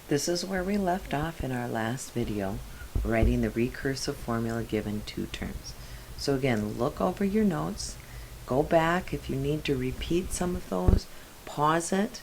This is where we left off in our last video, writing the recursive formula given two terms. So again, look over your notes, go back if you need to repeat some of those, pause it,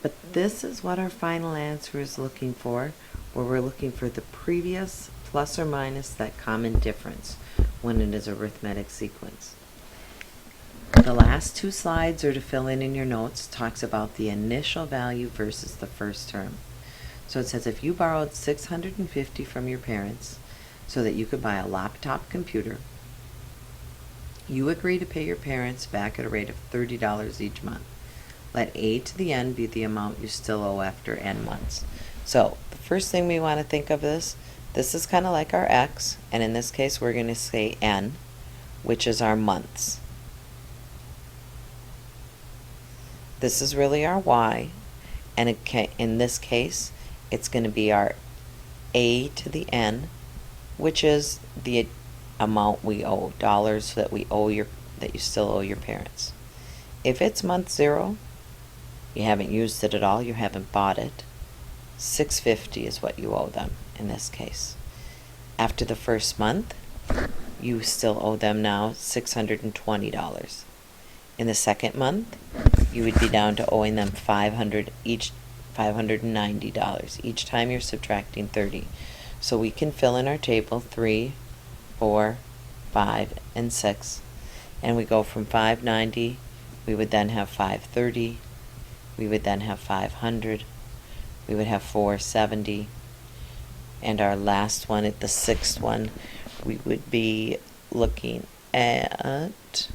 but this is what our final answer is looking for, where we're looking for the previous plus or minus that common difference when it is arithmetic sequence. The last two slides are to fill in your notes, talks about the initial value versus the first term. So it says if you borrowed $650 from your parents so that you could buy a laptop computer, you agree to pay your parents back at a rate of $30 each month. Let a to the n be the amount you still owe after n months. So the first thing we want to think of this is kind of like our x, and in this case we're going to say n, which is our months. This is really our y, and in this case it's going to be our a to the n, which is the amount we owe, dollars that you still owe your parents. If it's month 0, you haven't used it at all, you haven't bought it, $650 is what you owe them in this case. After the first month, you still owe them now $620. In the second month, you would be down to owing them $590 each time you're subtracting 30. So we can fill in our table 3, 4, 5, and 6, and we go from 590, we would then have 530, we would then have 500, we would have 470, and our last one, at the sixth one, we would be looking at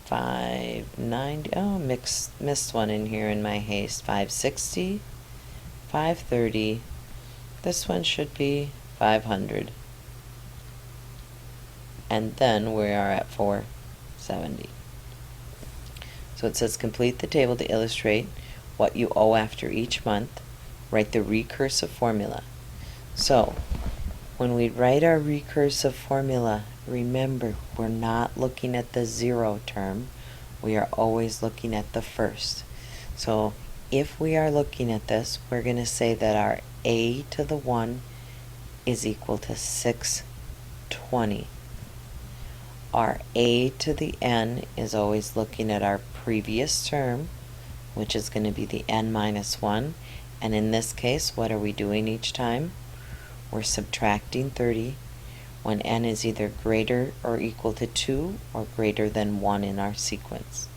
590, oh, missed one in here in my haste, 560, 530, this one should be 500, and then we are at 470. So it says complete the table to illustrate what you owe after each month. Write the recursive formula. So when we write our recursive formula, remember we're not looking at the 0 term, we are always looking at the first. So if we are looking at this, we're going to say that our a to the 1 is equal to 620. Our a to the n is always looking at our previous term, which is going to be the n minus 1, and in this case, what are we doing each time? We're subtracting 30 when n is either greater or equal to 2 or greater than 1 in our sequence.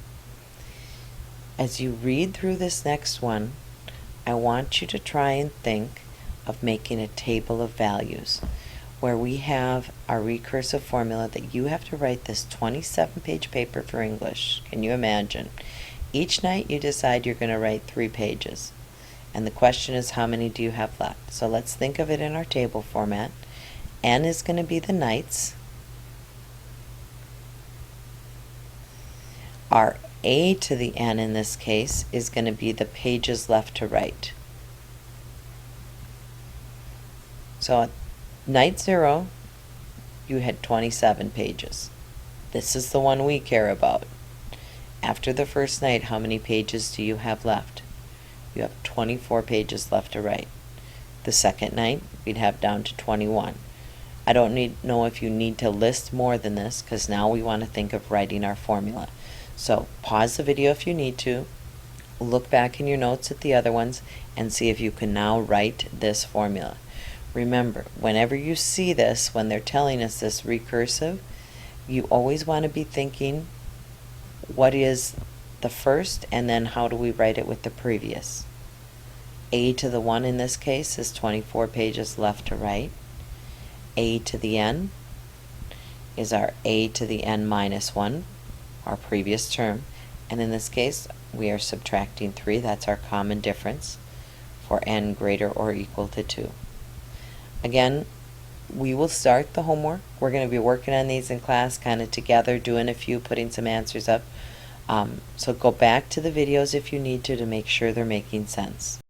As you read through this next one, I want you to try and think of making a table of values where we have our recursive formula that you have to write this 27-page paper for English. Can you imagine? Each night you decide you're going to write 3 pages. And the question is, how many do you have left? So let's think of it in our table format. N is going to be the nights. Our a to the n in this case is going to be the pages left to write. So at night 0, you had 27 pages. This is the one we care about. After the first night, how many pages do you have left? You have 24 pages left to write. The second night, we'd have down to 21. I don't know if you need to list more than this, because now we want to think of writing our formula. So pause the video if you need to, look back in your notes at the other ones, and see if you can now write this formula. Remember, whenever you see this, when they're telling us this recursive, you always want to be thinking, what is the first, and then how do we write it with the previous? A to the 1 in this case is 24 pages left to write. A to the n is our a to the n minus 1, our previous term, and in this case we are subtracting 3, that's our common difference, for n greater or equal to 2. Again, we will start the homework. We're going to be working on these in class kind of together, doing a few, putting some answers up. So go back to the videos if you need to make sure they're making sense.